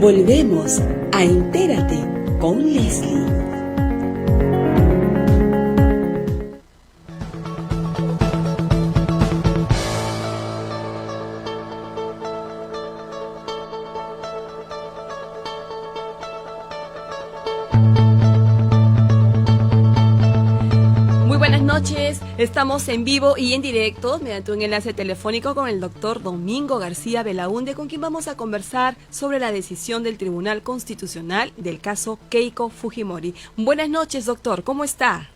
Volvemos a Entérate con Leslie. Estamos en vivo y en directo mediante un enlace telefónico con el doctor Domingo García Belaúnde, con quien vamos a conversar sobre la decisión del Tribunal Constitucional del caso Keiko Fujimori. Buenas noches, doctor, ¿cómo está?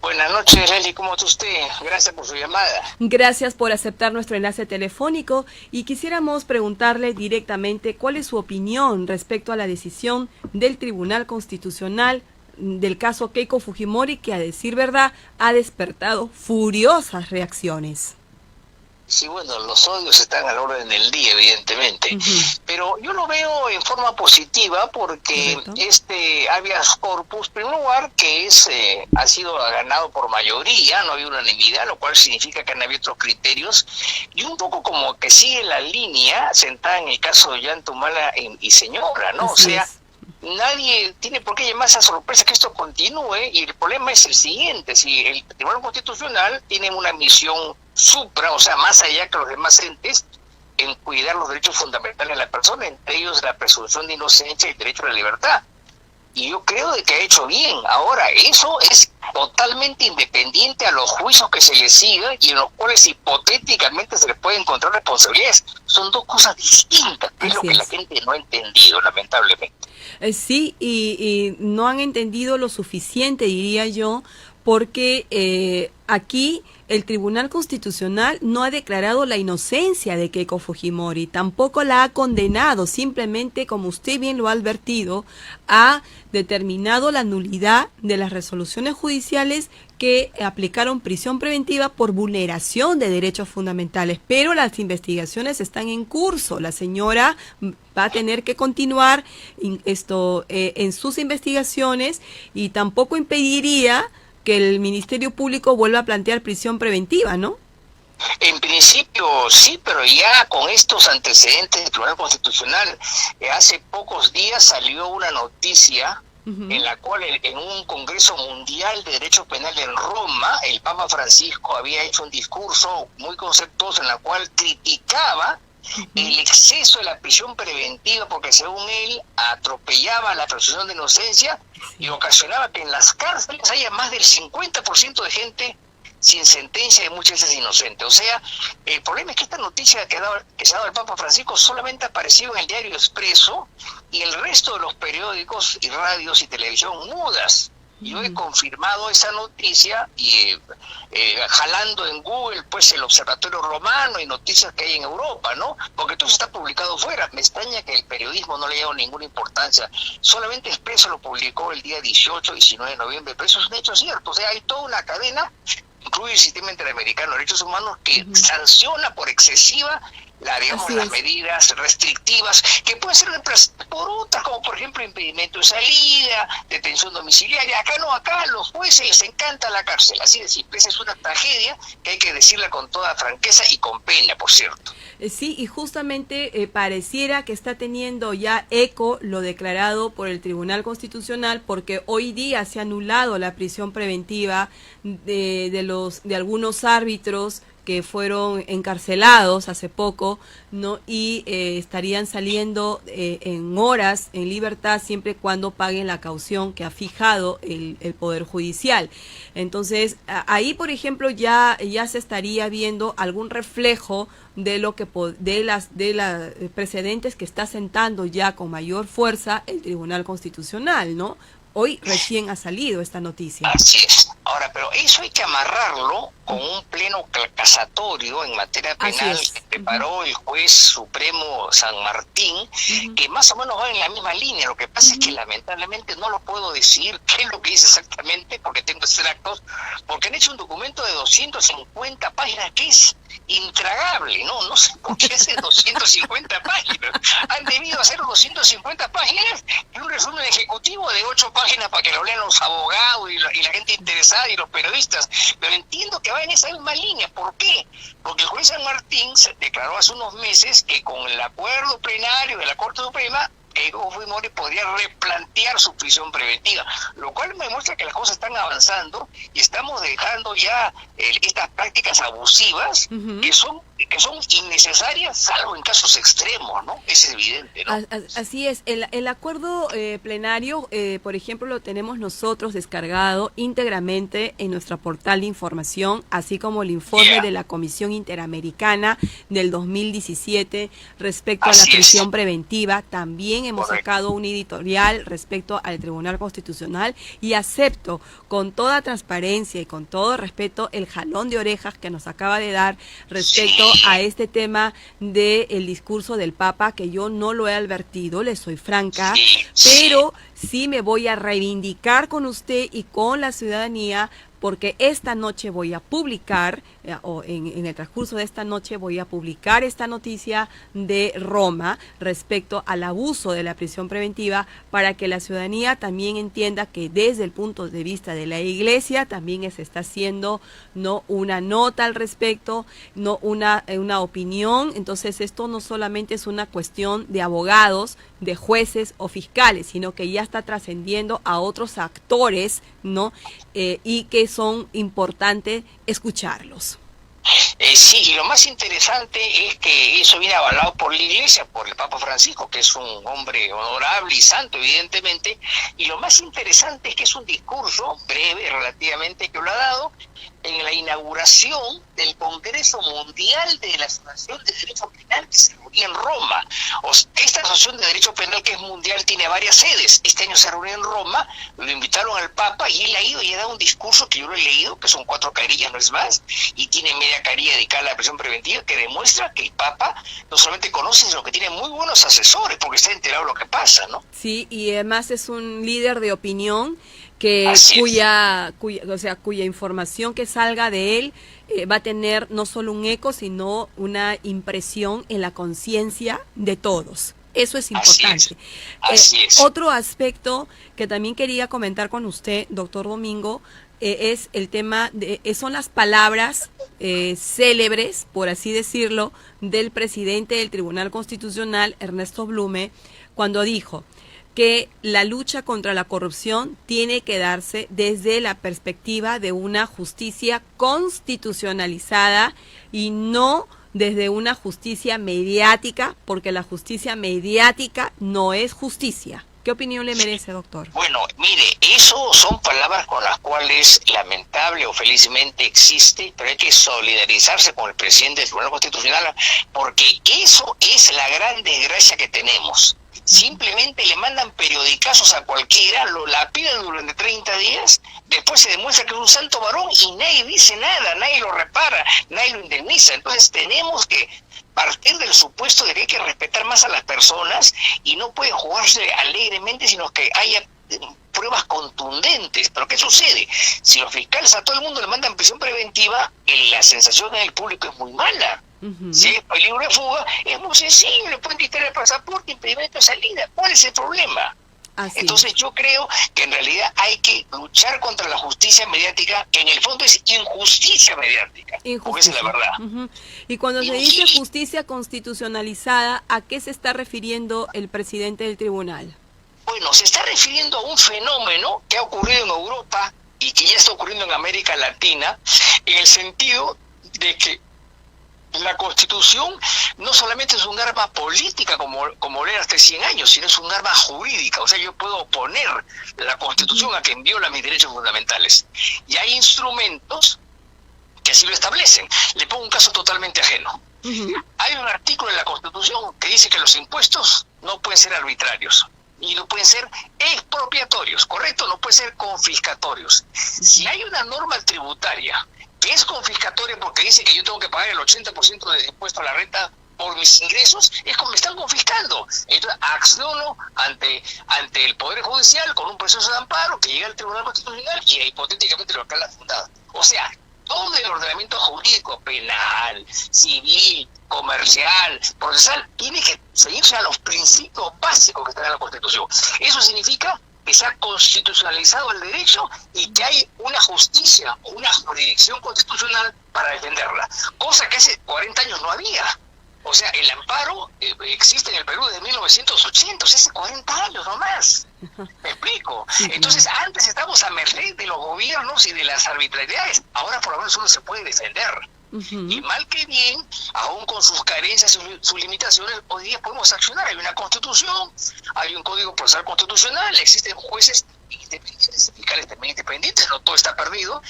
Buenas noches, Leslie, ¿cómo está usted? Gracias por su llamada. Gracias por aceptar nuestro enlace telefónico y quisiéramos preguntarle directamente cuál es su opinión respecto a la decisión del Tribunal Constitucional del caso Keiko Fujimori, que a decir verdad ha despertado furiosas reacciones. Sí, bueno, los odios están a la orden del día, evidentemente, pero yo lo veo en forma positiva porque este habeas corpus, en primer lugar, que ha sido ganado por mayoría, no había unanimidad, lo cual significa que han habido otros criterios, y un poco como que sigue la línea sentada en el caso de Ollantumala y Señora, ¿no? Así o sea, es. Nadie tiene por qué llamarse a sorpresa que esto continúe, y el problema es el siguiente: si el Tribunal Constitucional tiene una misión supra, o sea, más allá que los demás entes, en cuidar los derechos fundamentales de la persona, entre ellos la presunción de inocencia y el derecho a la libertad. Y yo creo de que ha hecho bien. Ahora, eso es totalmente independiente a los juicios que se le sigan y en los cuales hipotéticamente se les puede encontrar responsabilidades. Son dos cosas distintas, que es lo que la gente no ha entendido, lamentablemente. Sí, y no han entendido lo suficiente, diría yo, porque aquí el Tribunal Constitucional no ha declarado la inocencia de Keiko Fujimori, tampoco la ha condenado, simplemente, como usted bien lo ha advertido, ha determinado la nulidad de las resoluciones judiciales que aplicaron prisión preventiva por vulneración de derechos fundamentales, pero las investigaciones están en curso. La señora va a tener que continuar en sus investigaciones y tampoco impediría que el Ministerio Público vuelva a plantear prisión preventiva, ¿no? En principio sí, pero ya con estos antecedentes del Tribunal Constitucional, hace pocos días salió una noticia en la cual en un Congreso Mundial de Derecho Penal en Roma, el Papa Francisco había hecho un discurso muy conceptuoso en la cual criticaba el exceso de la prisión preventiva, porque según él atropellaba la presunción de inocencia y ocasionaba que en las cárceles haya más del 50% de gente sin sentencia y muchas veces inocente. O sea, el problema es que esta noticia que se ha dado el Papa Francisco solamente apareció en el diario Expreso y el resto de los periódicos y radios y televisión mudas. Yo he confirmado esa noticia y jalando en Google pues el Observatorio Romano y noticias que hay en Europa, ¿no? Porque todo eso está publicado fuera. Me extraña que el periodismo no le haya dado ninguna importancia. Solamente Expreso lo publicó el día 18 y 19 de noviembre, pero eso es un hecho cierto. O sea, hay toda una cadena, incluye el Sistema Interamericano de Derechos Humanos, que sanciona por excesiva las medidas restrictivas que pueden ser reemplazadas por otras, como por ejemplo impedimento de salida, detención domiciliaria. Acá no, acá a los jueces les encanta la cárcel, así de simple. Esa es una tragedia que hay que decirla con toda franqueza y con pena, por cierto. Sí, y justamente pareciera que está teniendo ya eco lo declarado por el Tribunal Constitucional, porque hoy día se ha anulado la prisión preventiva de algunos árbitros que fueron encarcelados hace poco, ¿no? Y estarían saliendo en horas en libertad siempre cuando paguen la caución que ha fijado el Poder Judicial. Entonces, ahí, por ejemplo, ya se estaría viendo algún reflejo de lo que de las precedentes que está sentando ya con mayor fuerza el Tribunal Constitucional, ¿no? Hoy recién ha salido esta noticia. Así es. Ahora, pero eso hay que amarrarlo con un pleno casatorio en materia penal que preparó el juez supremo San Martín, que más o menos va en la misma línea. Lo que pasa es que lamentablemente no lo puedo decir qué es lo que dice exactamente, porque tengo extractos, porque han hecho un documento de 250 páginas que es intragable, no sé por qué hace 250 páginas. Han debido hacer 250 páginas y un resumen ejecutivo de 8 páginas para que lo lean los abogados y la gente interesada y los periodistas. Pero entiendo que va en esa misma línea. ¿Por qué? Porque el juez San Martín se declaró hace unos meses que con el acuerdo plenario de la Corte Suprema Keiko Fujimori podría replantear su prisión preventiva, lo cual me muestra que las cosas están avanzando y estamos dejando ya estas prácticas abusivas que son innecesarias, salvo en casos extremos, ¿no? Es evidente, ¿no? Así es. El acuerdo plenario, por ejemplo, lo tenemos nosotros descargado íntegramente en nuestra portal de información, así como el informe de la Comisión Interamericana del 2017 respecto a la prisión preventiva. También hemos sacado un editorial respecto al Tribunal Constitucional y acepto con toda transparencia y con todo respeto el jalón de orejas que nos acaba de dar respecto a este tema del discurso del Papa, que yo no lo he advertido, le soy franca, pero sí me voy a reivindicar con usted y con la ciudadanía, porque esta noche voy a publicar, o en el transcurso de esta noche voy a publicar esta noticia de Roma respecto al abuso de la prisión preventiva, para que la ciudadanía también entienda que desde el punto de vista de la Iglesia también se está haciendo no una nota al respecto, no una opinión. Entonces esto no solamente es una cuestión de abogados, de jueces o fiscales, sino que ya está trascendiendo a otros actores, ¿no? Y que son importantes escucharlos. Sí, y lo más interesante es que eso viene avalado por la Iglesia, por el Papa Francisco, que es un hombre honorable y santo, evidentemente, y lo más interesante es que es un discurso breve, relativamente, que lo ha dado en la inauguración del Congreso Mundial de la Asociación de Derecho Penal, que se reunía en Roma. Esta Asociación de Derecho Penal, que es mundial, tiene varias sedes. Este año se reunió en Roma, lo invitaron al Papa y él ha ido y ha dado un discurso que yo lo he leído, que son 4 carillas, no es más, y tiene media carilla dedicada a la prisión preventiva, que demuestra que el Papa no solamente conoce, sino que tiene muy buenos asesores, porque está enterado de lo que pasa, ¿no? Sí, y además es un líder de opinión cuya información que salga de él va a tener no solo un eco, sino una impresión en la conciencia de todos. Eso es importante. Así es. Otro aspecto que también quería comentar con usted, doctor Domingo, es el tema son las palabras célebres, por así decirlo, del presidente del Tribunal Constitucional, Ernesto Blume, cuando dijo que la lucha contra la corrupción tiene que darse desde la perspectiva de una justicia constitucionalizada y no desde una justicia mediática, porque la justicia mediática no es justicia. ¿Qué opinión le merece, doctor? Bueno, mire, eso son palabras con las cuales lamentable o felizmente existe, pero hay que solidarizarse con el presidente del Tribunal Constitucional, porque eso es la gran desgracia que tenemos. Simplemente le mandan periodicazos a cualquiera, lo lapidan durante 30 días, después se demuestra que es un santo varón y nadie dice nada, nadie lo repara, nadie lo indemniza. Entonces tenemos que partir del supuesto de que hay que respetar más a las personas y no puede jugarse alegremente, sino que haya pruebas contundentes. Pero ¿qué sucede? Si los fiscales a todo el mundo le mandan prisión preventiva, la sensación en el público es muy mala. Si es peligro de fuga, es muy sencillo, le pueden quitar el pasaporte, impedimento de salida. ¿Cuál es el problema? Entonces yo creo que en realidad hay que luchar contra la justicia mediática, que en el fondo es injusticia mediática, porque esa es la verdad. Y cuando se dice justicia constitucionalizada, ¿a qué se está refiriendo el presidente del tribunal? Bueno, se está refiriendo a un fenómeno que ha ocurrido en Europa y que ya está ocurriendo en América Latina, en el sentido de que la Constitución no solamente es un arma política como era hace 100 años, sino es un arma jurídica. O sea, yo puedo oponer la Constitución a quien viola mis derechos fundamentales. Y hay instrumentos que así lo establecen. Le pongo un caso totalmente ajeno. Hay un artículo en la Constitución que dice que los impuestos no pueden ser arbitrarios y no pueden ser expropiatorios, ¿correcto? No pueden ser confiscatorios. Si hay una norma tributaria que es confiscatoria porque dice que yo tengo que pagar el 80% de impuesto a la renta por mis ingresos, es como me están confiscando. Entonces acciono ante el Poder Judicial con un proceso de amparo que llega al Tribunal Constitucional y hipotéticamente lo la fundada. O sea, todo el ordenamiento jurídico, penal, civil, comercial, procesal, tiene que seguirse a los principios básicos que están en la Constitución. Eso significa que se ha constitucionalizado el derecho y que hay una justicia o una jurisdicción constitucional para defenderla, cosa que hace 40 años no había. O sea, el amparo existe en el Perú desde 1980, o sea, hace 40 años nomás. ¿Me explico? Entonces, antes estábamos a merced de los gobiernos y de las arbitrariedades. Ahora por lo menos uno se puede defender. Y mal que bien, aún con sus carencias y sus limitaciones, hoy día podemos accionar. Hay una constitución, hay un código procesal constitucional, existen jueces independientes, fiscales también independientes, no todo está perdido.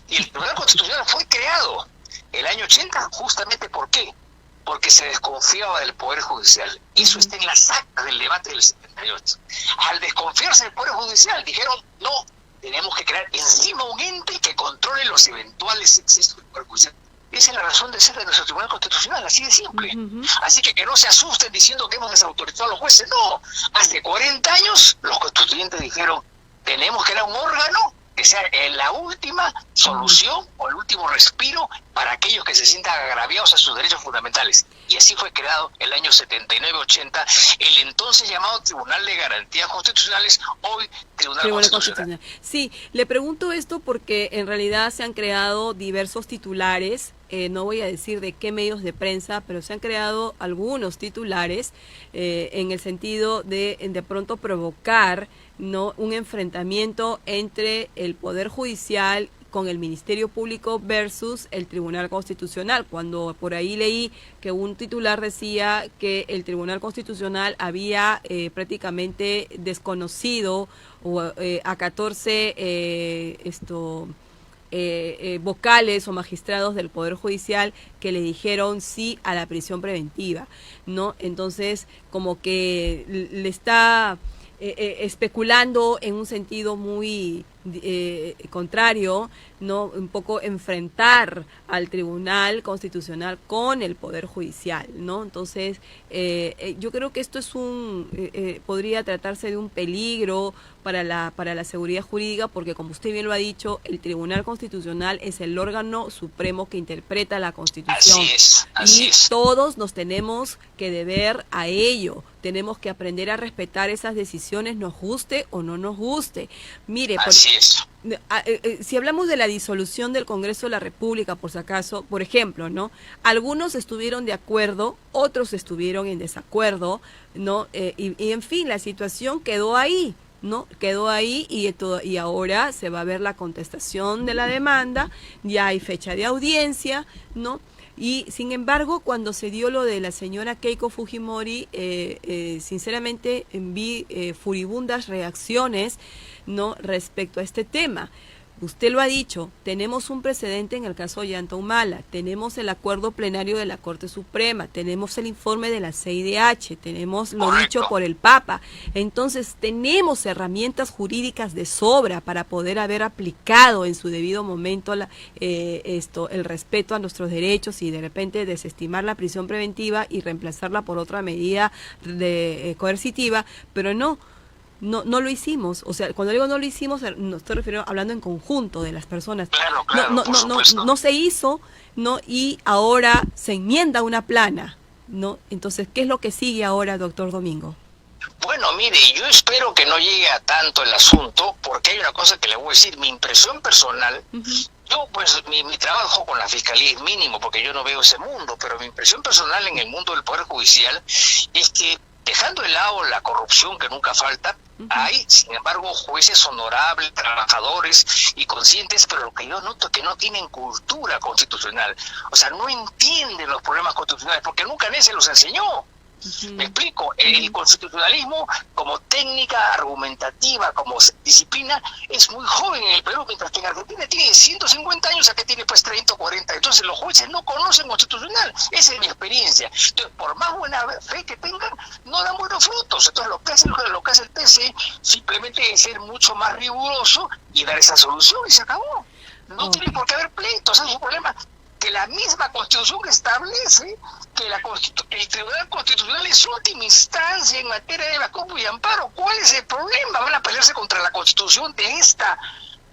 Y el Tribunal Constitucional fue creado el año 80 justamente ¿por qué? Porque se desconfiaba del Poder Judicial. Eso está en las actas del debate del 78. Al desconfiarse del Poder Judicial, dijeron, no, tenemos que crear encima un ente que controle los eventuales excesos del Poder Judicial. Esa es la razón de ser de nuestro Tribunal Constitucional, así de simple. Así que no se asusten diciendo que hemos desautorizado a los jueces. No, hace 40 años los constituyentes dijeron, tenemos que crear un órgano que sea la última solución o el último respiro para aquellos que se sientan agraviados a sus derechos fundamentales. Y así fue creado el año 79-80 el entonces llamado Tribunal de Garantías Constitucionales, hoy Tribunal Constitucional. Sí, le pregunto esto porque en realidad se han creado diversos titulares, no voy a decir de qué medios de prensa, pero se han creado algunos titulares en el sentido de pronto provocar, ¿no?, un enfrentamiento entre el Poder Judicial con el Ministerio Público versus el Tribunal Constitucional, cuando por ahí leí que un titular decía que el Tribunal Constitucional había prácticamente desconocido a 14 vocales o magistrados del Poder Judicial que le dijeron sí a la prisión preventiva, ¿no? Entonces, como que le está especulando en un sentido muy contrario, ¿no? Un poco enfrentar al Tribunal Constitucional con el Poder Judicial, ¿no? Entonces, yo creo que esto es podría tratarse de un peligro para la seguridad jurídica, porque como usted bien lo ha dicho, el Tribunal Constitucional es el órgano supremo que interpreta la Constitución. Así es. Todos nos tenemos que deber a ello. Tenemos que aprender a respetar esas decisiones, nos guste o no nos guste. Mire, si hablamos de la disolución del Congreso de la República, por si acaso, por ejemplo, ¿no? Algunos estuvieron de acuerdo, otros estuvieron en desacuerdo, ¿no? Y en fin, la situación quedó ahí, ¿no? Quedó ahí y ahora se va a ver la contestación de la demanda, ya hay fecha de audiencia, ¿no? Y sin embargo, cuando se dio lo de la señora Keiko Fujimori, sinceramente vi furibundas reacciones, ¿no?, respecto a este tema. Usted lo ha dicho, tenemos un precedente en el caso de Ollanta Humala, tenemos el acuerdo plenario de la Corte Suprema, tenemos el informe de la CIDH, tenemos lo dicho por el Papa. Entonces tenemos herramientas jurídicas de sobra para poder haber aplicado en su debido momento el respeto a nuestros derechos y de repente desestimar la prisión preventiva y reemplazarla por otra medida coercitiva, pero no lo hicimos. O sea, cuando digo no lo hicimos, no estoy refiriendo hablando en conjunto de las personas. Claro, no se hizo, ¿no? Y ahora se enmienda una plana, ¿no? Entonces, ¿qué es lo que sigue ahora, doctor Domingo? Bueno, mire, yo espero que no llegue a tanto el asunto, porque hay una cosa que le voy a decir, mi impresión personal, yo pues mi trabajo con la Fiscalía es mínimo, porque yo no veo ese mundo, pero mi impresión personal en el mundo del Poder Judicial es que, dejando de lado la corrupción que nunca falta, hay, sin embargo, jueces honorables, trabajadores y conscientes, pero lo que yo noto es que no tienen cultura constitucional. O sea, no entienden los problemas constitucionales, porque nunca nadie se los enseñó. Me explico, el constitucionalismo como técnica argumentativa, como disciplina, es muy joven en el Perú, mientras que en Argentina tiene 150 años, acá tiene pues 30 o 40. Entonces los jueces no conocen constitucional, esa es mi experiencia. Entonces, por más buena fe que tengan, no dan buenos frutos. Entonces lo que hace el TC simplemente es ser mucho más riguroso y dar esa solución y se acabó. No tiene por qué haber pleitos, ese es un problema que la misma Constitución establece que el Tribunal Constitucional es última instancia en materia de vacuno y amparo. ¿Cuál es el problema? ¿Van a pelearse contra la Constitución de esta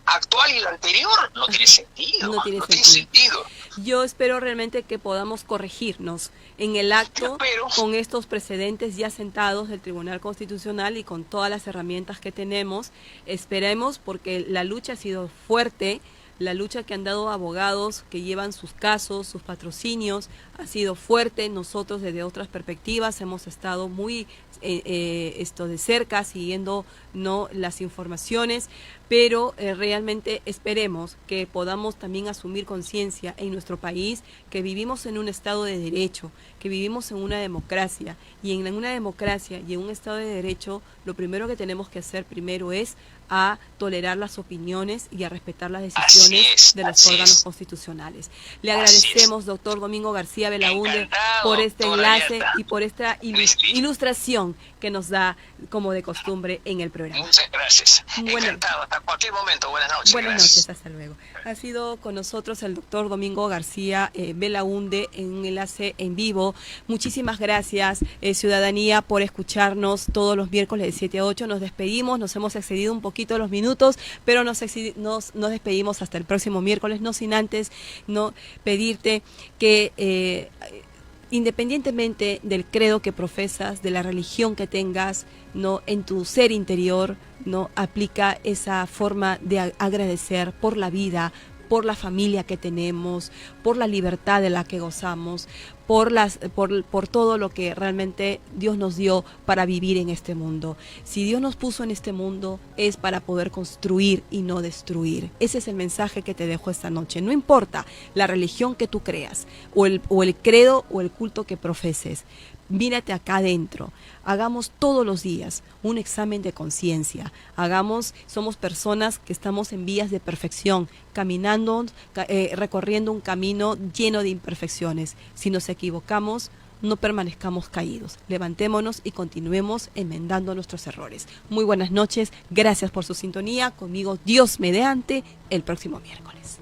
actual y la anterior? No tiene sentido. No tiene sentido. Yo espero realmente que podamos corregirnos en el acto con estos precedentes ya sentados del Tribunal Constitucional y con todas las herramientas que tenemos. Esperemos, porque la lucha ha sido fuerte, La lucha que han dado abogados que llevan sus casos, sus patrocinios, ha sido fuerte. Nosotros desde otras perspectivas hemos estado muy de cerca siguiendo las informaciones, pero realmente esperemos que podamos también asumir conciencia en nuestro país, que vivimos en un estado de derecho, que vivimos en una democracia, y en una democracia y en un estado de derecho lo primero que tenemos que hacer primero es a tolerar las opiniones y a respetar las decisiones de los órganos constitucionales. Le agradecemos, doctor Domingo García Belaúnde, por este enlace y por esta ilustración que nos da como de costumbre en el programa. Muchas gracias. Encantado. Hasta cualquier momento. Buenas noches. Buenas noches, hasta luego. Ha sido con nosotros el doctor Domingo García Belaúnde en un enlace en vivo. Muchísimas gracias, ciudadanía, por escucharnos todos los miércoles de 7 a 8. Nos despedimos, nos hemos excedido un poquito los minutos, pero nos despedimos hasta el próximo miércoles, no sin antes pedirte que independientemente del credo que profesas, de la religión que tengas, en tu ser interior, aplica esa forma de agradecer por la vida, por la familia que tenemos, por la libertad de la que gozamos, por todo lo que realmente Dios nos dio para vivir en este mundo. Si Dios nos puso en este mundo es para poder construir y no destruir. Ese es el mensaje que te dejo esta noche. No importa la religión que tú creas, o el credo o el culto que profeses. Mírate acá adentro, hagamos todos los días un examen de conciencia, somos personas que estamos en vías de perfección, caminando, recorriendo un camino lleno de imperfecciones. Si nos equivocamos, no permanezcamos caídos, levantémonos y continuemos enmendando nuestros errores. Muy buenas noches, gracias por su sintonía, conmigo Dios mediante el próximo miércoles.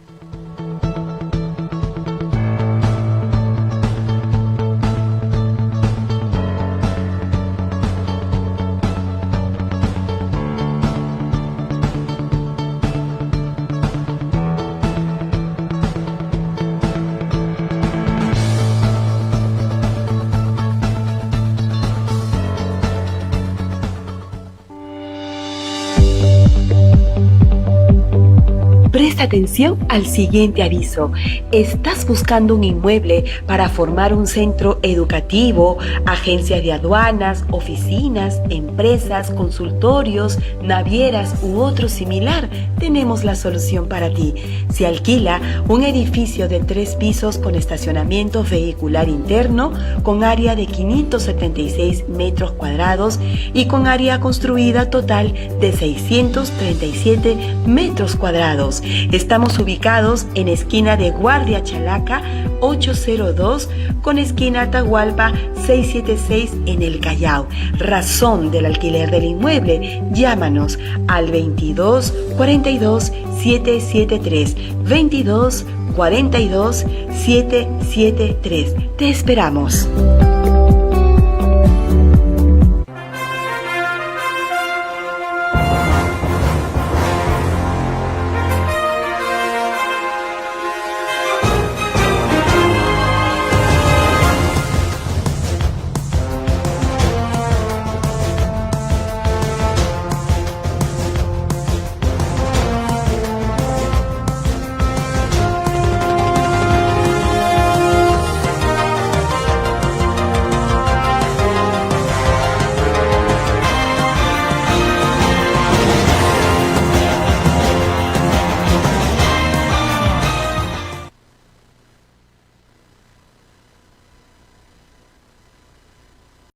Presta atención al siguiente aviso. ¿Estás buscando un inmueble para formar un centro educativo, agencias de aduanas, oficinas, empresas, consultorios, navieras u otro similar? Tenemos la solución para ti. Se alquila un edificio de 3 pisos con estacionamiento vehicular interno, con área de 576 metros cuadrados y con área construida total de 637 metros cuadrados. Estamos ubicados en esquina de Guardia Chalaca 802 con esquina Atahualpa 676 en el Callao. Razón del alquiler del inmueble: llámanos al 22 42 773 22 42 773. Te esperamos.